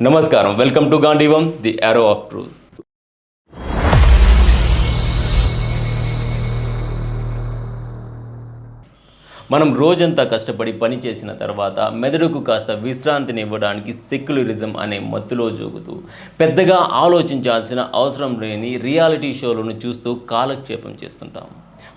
నమస్కారం, welcome to Gandeevam the arrow of truth. మనం రోజంతా కష్టపడి పని చేసిన తర్వాత మెదడుకు కాస్త విశ్రాంతిని ఇవ్వడానికి సెక్యులరిజం అనే మత్తులో జోగుతూ పెద్దగా ఆలోచించాల్సిన అవసరం లేని రియాలిటీ షోలను చూస్తూ కాలక్షేపం చేస్తుంటాం.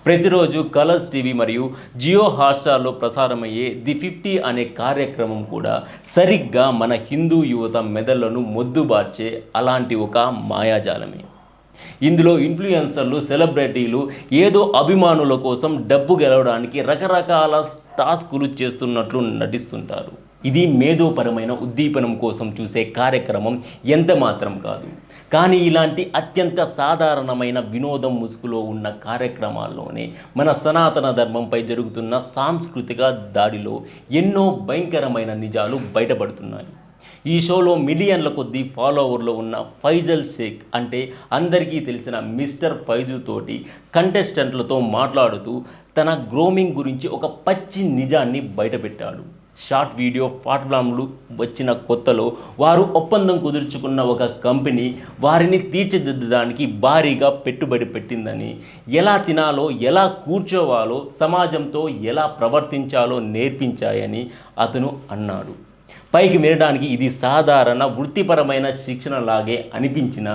ప్రతిరోజు కలర్స్ టీవీ మరియు జియో హాట్స్టార్లో ప్రసారమయ్యే ది 50 అనే కార్యక్రమం కూడా సరిగ్గా మన హిందూ యువత మెదళ్లను మొద్దుబార్చే అలాంటి ఒక మాయాజాలమే. ఇందులో ఇన్ఫ్లుయెన్సర్లు, సెలబ్రిటీలు ఏదో అభిమానుల కోసం డబ్బు గెలవడానికి రకరకాల టాస్కులు చేస్తున్నట్లు నటిస్తుంటారు. ఇది మేధోపరమైన ఉద్దీపనం కోసం చూసే కార్యక్రమం ఎంత మాత్రం కాదు. కానీ ఇలాంటి అత్యంత సాధారణమైన వినోదం ముసుగులో ఉన్న కార్యక్రమాల్లోనే మన సనాతన ధర్మంపై జరుగుతున్న సాంస్కృతిక దాడిలో ఎన్నో భయంకరమైన నిజాలు బయటపడుతున్నాయి. ఈ షోలో మిలియన్ల కొద్దీ ఫాలోవర్లు ఉన్న ఫైజల్ షేక్ అంటే అందరికీ తెలిసిన మిస్టర్ ఫైజు తోటి కంటెస్టెంట్లతో మాట్లాడుతూ తన గ్రోమింగ్ గురించి ఒక పచ్చి నిజాన్ని బయటపెట్టాడు. షార్ట్ వీడియో ప్లాట్ఫామ్లు వచ్చిన కొత్తలో వారు ఒప్పందం కుదుర్చుకున్న ఒక కంపెనీ వారిని తీర్చిదిద్దడానికి భారీగా పెట్టుబడి పెట్టిందని, ఎలా తినాలో, ఎలా కూర్చోవాలో, సమాజంతో ఎలా ప్రవర్తించాలో నేర్పించాయని అతను అన్నాడు. పైకి వినడానికి ఇది సాధారణ వృత్తిపరమైన శిక్షణలాగే అనిపించినా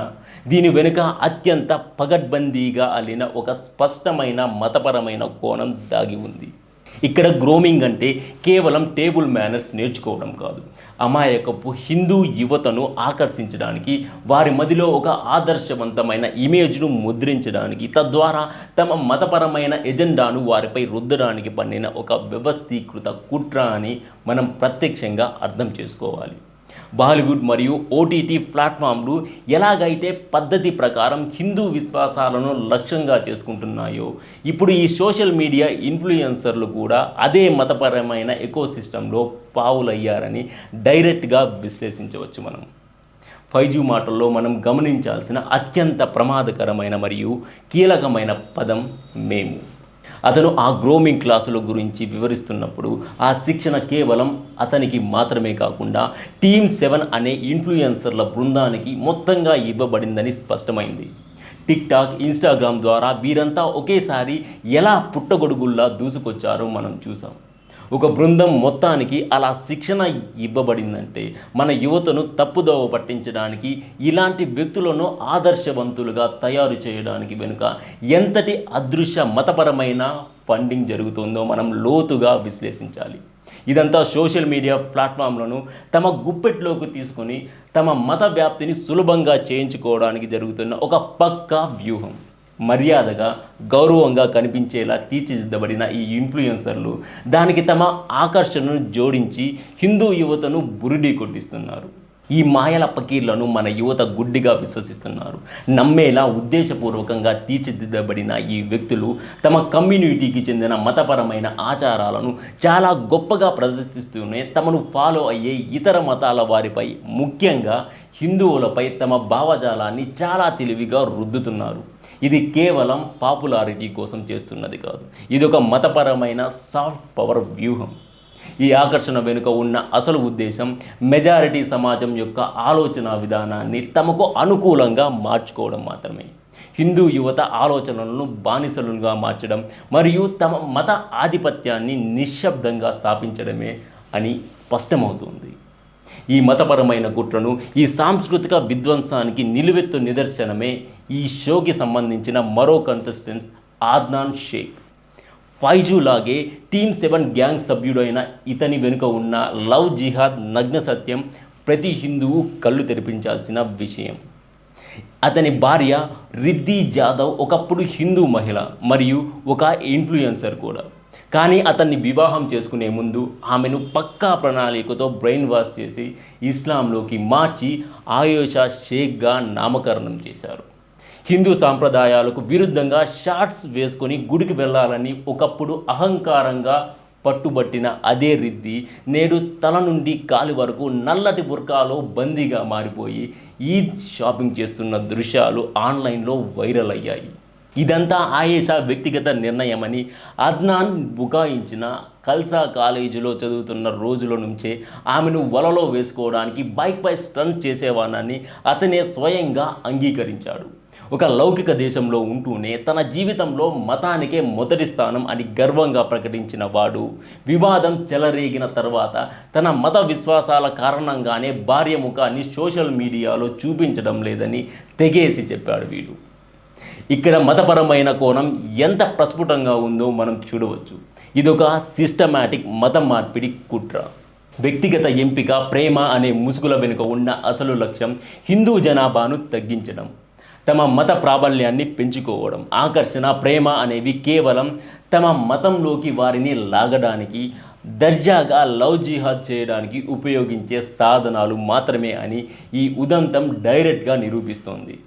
దీని వెనుక అత్యంత పగడ్బందీగా అల్లిన ఒక స్పష్టమైన మతపరమైన కోణం దాగి ఉంది. ఇక్కడ గ్రోమింగ్ అంటే కేవలం టేబుల్ మేనర్స్ నేర్చుకోవడం కాదు. అమాయకపు హిందూ యువతను ఆకర్షించడానికి, వారి మదిలో ఒక ఆదర్శవంతమైన ఇమేజ్ను ముద్రించడానికి, తద్వారా తమ మతపరమైన ఎజెండాను వారిపై రుద్దడానికి పన్నిన ఒక వ్యవస్థీకృత కుట్ర అని మనం ప్రత్యక్షంగా అర్థం చేసుకోవాలి. బాలీవుడ్ మరియు ఓటీటీ ప్లాట్ఫామ్లు ఎలాగైతే పద్ధతి ప్రకారం హిందూ విశ్వాసాలను లక్ష్యంగా చేసుకుంటున్నాయో, ఇప్పుడు ఈ సోషల్ మీడియా ఇన్ఫ్లుయెన్సర్లు కూడా అదే మతపరమైన ఎకోసిస్టంలో పావులయ్యారని డైరెక్ట్గా విశ్లేషించవచ్చు. ఫైజు మాటల్లో మనం గమనించాల్సిన అత్యంత ప్రమాదకరమైన మరియు కీలకమైన పదం మేము. అతను ఆ గ్రోమింగ్ క్లాసుల గురించి వివరిస్తున్నప్పుడు ఆ శిక్షణ కేవలం అతనికి మాత్రమే కాకుండా టీమ్ 7 అనే ఇన్ఫ్లుయెన్సర్ల బృందానికి మొత్తంగా ఇవ్వబడిందని స్పష్టమైంది. టిక్టాక్, ఇన్స్టాగ్రామ్ ద్వారా వీరంతా ఒకేసారి ఎలా పుట్టగొడుగుల్లా దూసుకొచ్చారో మనం చూసాం. ఒక బృందం మొత్తానికి అలా శిక్షణ ఇవ్వబడిందంటే మన యువతను తప్పుదోవ పట్టించడానికి, ఇలాంటి వ్యక్తులను ఆదర్శవంతులుగా తయారు చేయడానికి వెనుక ఎంతటి అదృశ్య మతపరమైన ఫండింగ్ జరుగుతుందో మనం లోతుగా విశ్లేషించాలి. ఇదంతా సోషల్ మీడియా ప్లాట్ఫామ్లను తమ గుప్పెట్లోకి తీసుకొని తమ మత వ్యాప్తిని సులభంగా చేయించుకోవడానికి జరుగుతున్న ఒక పక్కా వ్యూహం. మర్యాదగా, గౌరవంగా కనిపించేలా తీర్చిదిద్దబడిన ఈ ఇన్ఫ్లుయెన్సర్లు దానికి తమ ఆకర్షణను జోడించి హిందూ యువతను బురిడీ కొట్టిస్తున్నారు. ఈ మాయల పకీర్లను మన యువత గుడ్డిగా విశ్వసిస్తున్నారు. నమ్మేలా ఉద్దేశపూర్వకంగా తీర్చిదిద్దబడిన ఈ వ్యక్తులు తమ కమ్యూనిటీకి చెందిన మతపరమైన ఆచారాలను చాలా గొప్పగా ప్రదర్శిస్తూనే తమను ఫాలో అయ్యే ఇతర మతాల వారిపై, ముఖ్యంగా హిందువులపై తమ భావజాలాన్ని చాలా తెలివిగా రుద్దుతున్నారు. ఇది కేవలం పాపులారిటీ కోసం చేస్తున్నది కాదు. ఇది ఒక మతపరమైన సాఫ్ట్ పవర్ వ్యూహం. ఈ ఆకర్షణ వెనుక ఉన్న అసలు ఉద్దేశం మెజారిటీ సమాజం యొక్క ఆలోచన విధానాన్ని తమకు అనుకూలంగా మార్చుకోవడం మాత్రమే. హిందూ యువత ఆలోచనలను బానిసలుగా మార్చడం మరియు తమ మత ఆధిపత్యాన్ని నిశ్శబ్దంగా స్థాపించడమే అని స్పష్టమవుతుంది. ఈ మతపరమైన కుట్రను, ఈ సాంస్కృతిక విధ్వంసానికి నిలువెత్తు నిదర్శనమే ఈ షోకి సంబంధించిన మరో కంటెస్టెంట్ అద్నాన్ షేక్. ఫైజు లాగే టీమ్ 7 గ్యాంగ్ సభ్యుడైన ఇతని వెనుక ఉన్న లవ్ జిహాద్ నగ్న సత్యం ప్రతి హిందువు కళ్ళు తెరిపించాల్సిన విషయం. అతని భార్య రిద్ధి జాదవ్ ఒకప్పుడు హిందూ మహిళ మరియు ఒక ఇన్ఫ్లుయెన్సర్ కూడా. కానీ అతన్ని వివాహం చేసుకునే ముందు ఆమెను పక్కా ప్రణాళికతో బ్రెయిన్ వాష్ చేసి ఇస్లాంలోకి మార్చి ఆయేషా షేక్గా నామకరణం చేశారు. హిందూ సాంప్రదాయాలకు విరుద్ధంగా షార్ట్స్ వేసుకొని గుడికి వెళ్ళాలని ఒకప్పుడు అహంకారంగా పట్టుబట్టిన అదే రిద్ధి నేడు తల నుండి కాలి వరకు నల్లటి బుర్కాలో బందీగా మారిపోయి ఈద్ షాపింగ్ చేస్తున్న దృశ్యాలు ఆన్లైన్లో వైరల్ అయ్యాయి. ఇదంతా ఆయేషా వ్యక్తిగత నిర్ణయమని అద్నాన్ బుకాయించిన ఖల్సా కాలేజీలో చదువుతున్న రోజుల నుంచే ఆమెను వలలో వేసుకోవడానికి బైక్పై స్టంట్ చేసేవానని అతనే స్వయంగా అంగీకరించాడు. ఒక లౌకిక దేశంలో ఉంటూనే తన జీవితంలో మతానికే మొదటి స్థానం అని గర్వంగా ప్రకటించిన వాడు వివాదం చెలరేగిన తర్వాత తన మత విశ్వాసాల కారణంగానే భార్య ముఖాన్ని సోషల్ మీడియాలో చూపించడం లేదని తెగేసి చెప్పాడు వీడు. ఇక్కడ మతపరమైన కోణం ఎంత ప్రస్ఫుటంగా ఉందో మనం చూడవచ్చు. ఇదొక సిస్టమాటిక్ మత మార్పిడి కుట్ర. వ్యక్తిగత ఎంపిక, ప్రేమ అనే ముసుగుల వెనుక ఉన్న అసలు లక్ష్యం హిందూ జనాభాను తగ్గించడం, తమ మత ప్రాబల్యాన్ని పెంచుకోవడం. ఆకర్షణ, ప్రేమ అనేవి కేవలం తమ మతంలోకి వారిని లాగడానికి, దర్జాగా లవ్ జిహాద్ చేయడానికి ఉపయోగించే సాధనాలు మాత్రమే అని ఈ ఉదంతం డైరెక్ట్గా నిరూపిస్తోంది.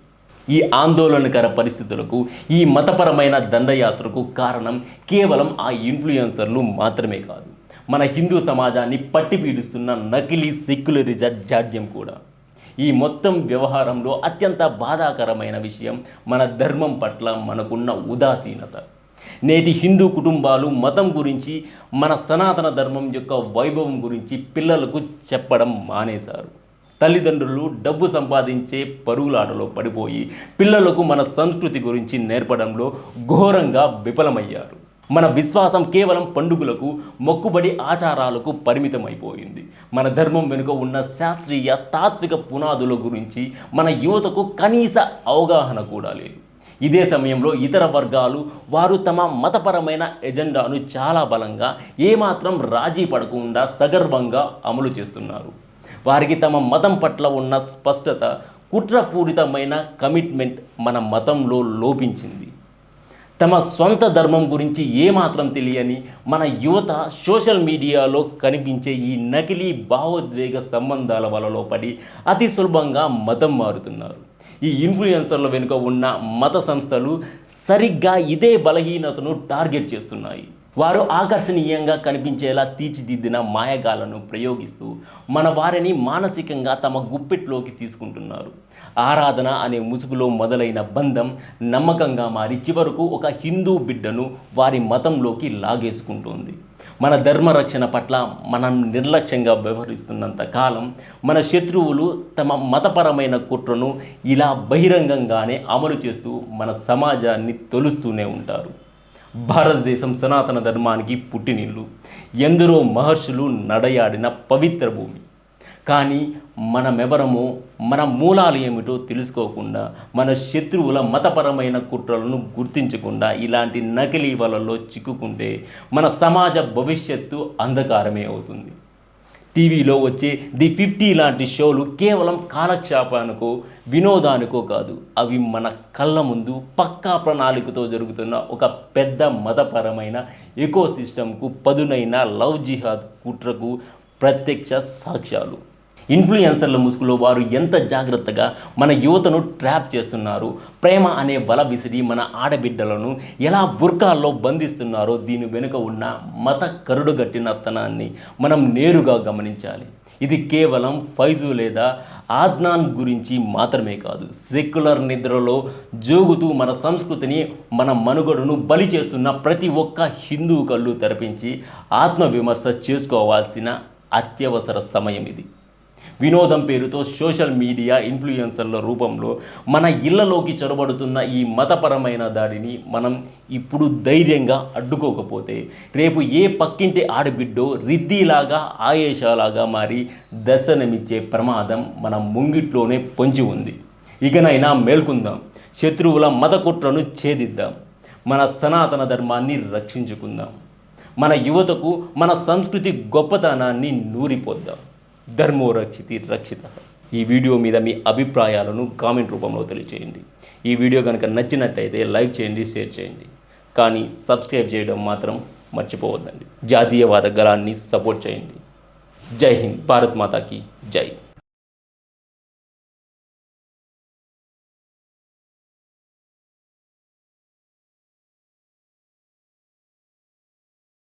ఈ ఆందోళనకర పరిస్థితులకు, ఈ మతపరమైన దండయాత్రకు కారణం కేవలం ఆ ఇన్ఫ్లుయెన్సర్లు మాత్రమే కాదు, మన హిందూ సమాజాన్ని పట్టి పీడిస్తున్న నకిలీ సెక్యులరిజం జాడ్యం కూడా. ఈ మొత్తం వ్యవహారంలో అత్యంత బాధాకరమైన విషయం మన ధర్మం పట్ల మనకున్న ఉదాసీనత. నేటి హిందూ కుటుంబాలు మతం గురించి, మన సనాతన ధర్మం యొక్క వైభవం గురించి పిల్లలకు చెప్పడం మానేశారు. తల్లిదండ్రులు డబ్బు సంపాదించే పరుగులాటలో పడిపోయి పిల్లలకు మన సంస్కృతి గురించి నేర్పడంలో ఘోరంగా విఫలమయ్యారు. మన విశ్వాసం కేవలం పండుగలకు, మొక్కుబడి ఆచారాలకు పరిమితమైపోయింది. మన ధర్మం వెనుక ఉన్న శాస్త్రీయ, తాత్విక పునాదుల గురించి మన యువతకు కనీస అవగాహన కూడా లేదు. ఇదే సమయంలో ఇతర వర్గాలు వారు తమ మతపరమైన ఎజెండాను చాలా బలంగా, ఏమాత్రం రాజీ పడకుండా సగర్వంగా అమలు చేస్తున్నారు. వారికి తమ మతం పట్ల ఉన్న స్పష్టత, కుట్రపూరితమైన కమిట్మెంట్ మన మతంలో లోపించింది. తమ సొంత ధర్మం గురించి ఏమాత్రం తెలియని మన యువత సోషల్ మీడియాలో కనిపించే ఈ నకిలీ భావోద్వేగ సంబంధాల వలలో పడి అతి సులభంగా మతం మారుతున్నారు. ఈ ఇన్ఫ్లుయెన్సర్ల వెనుక ఉన్న మత సంస్థలు సరిగ్గా ఇదే బలహీనతను టార్గెట్ చేస్తున్నాయి. వారు ఆకర్షణీయంగా కనిపించేలా తీర్చిదిద్దిన మాయగాలను ప్రయోగిస్తూ మన వారిని మానసికంగా తమ గుప్పెట్లోకి తీసుకుంటున్నారు. ఆరాధన అనే ముసుగులో మొదలైన బంధం నమ్మకంగా మారి చివరకు ఒక హిందూ బిడ్డను వారి మతంలోకి లాగేసుకుంటోంది. మన ధర్మరక్షణ పట్ల మనం నిర్లక్ష్యంగా వ్యవహరిస్తున్నంత కాలం మన శత్రువులు తమ మతపరమైన కుట్రను ఇలా బహిరంగంగానే అమలు చేస్తూ మన సమాజాన్ని తొలుస్తూనే ఉంటారు. భారతదేశం సనాతన ధర్మానికి పుట్టినిల్లు, ఎందరో మహర్షులు నడయాడిన పవిత్ర భూమి. కానీ మనమెవరమో, మన మూలాలు ఏమిటో తెలుసుకోకుండా, మన శత్రువుల మతపరమైన కుట్రలను గుర్తించకుండా ఇలాంటి నకిలీ వలల్లో చిక్కుకుంటే మన సమాజ భవిష్యత్తు అంధకారమే అవుతుంది. టీవీలో వచ్చే ది 50 లాంటి షోలు కేవలం కాలక్షేపానికో, వినోదానికో కాదు, అవి మన కళ్ళ ముందు పక్కా ప్రణాళికతో జరుగుతున్న ఒక పెద్ద మతపరమైన ఎకోసిస్టమ్కు, పదునైన లవ్ జిహాద్ కుట్రకు ప్రత్యక్ష సాక్ష్యాలు. ఇన్ఫ్లుయెన్సర్ల ముసుగులో వారు ఎంత జాగ్రత్తగా మన యువతను ట్రాప్ చేస్తున్నారు, ప్రేమ అనే వల విసిరి మన ఆడబిడ్డలను ఎలా బుర్కాల్లో బంధిస్తున్నారో దీని వెనుక ఉన్న మత కరుడుగట్టినతనాన్ని మనం నేరుగా గమనించాలి. ఇది కేవలం ఫైజు లేదా ఆద్నాన్ గురించి మాత్రమే కాదు, సెక్యులర్ నిద్రలో జోగుతూ మన సంస్కృతిని, మన మనుగడను బలి చేస్తున్న ప్రతి ఒక్క హిందూ కళ్ళు తెరపించి ఆత్మవిమర్శ చేసుకోవాల్సిన అత్యవసర సమయం ఇది. వినోదం పేరుతో సోషల్ మీడియా ఇన్ఫ్లుయెన్సర్ల రూపంలో మన ఇళ్లలోకి చొరబడుతున్న ఈ మతపరమైన దాడిని మనం ఇప్పుడు ధైర్యంగా అడ్డుకోకపోతే రేపు ఏ పక్కింటి ఆడబిడ్డో రిద్దీలాగా, ఆయేషాలాగా మారి దర్శనమిచ్చే ప్రమాదం మన ముంగిట్లోనే పొంచి ఉంది. ఇకనైనా మేల్కొందాం, శత్రువుల మత కుట్రను ఛేదిద్దాం, మన సనాతన ధర్మాన్ని రక్షించుకుందాం, మన యువతకు మన సంస్కృతి గొప్పతనాన్ని నూరిపోద్దాం. ధర్మో రక్షితి రక్షిత. ఈ వీడియో మీద మీ అభిప్రాయాలను కామెంట్ రూపంలో తెలియజేయండి. ఈ వీడియో కనుక నచ్చినట్టయితే లైక్ చేయండి, షేర్ చేయండి. కానీ సబ్స్క్రైబ్ చేయడం మాత్రం మర్చిపోవద్దండి. జాతీయవాద గళాన్ని సపోర్ట్ చేయండి. జై హింద్, భారత్ మాతాకి జై.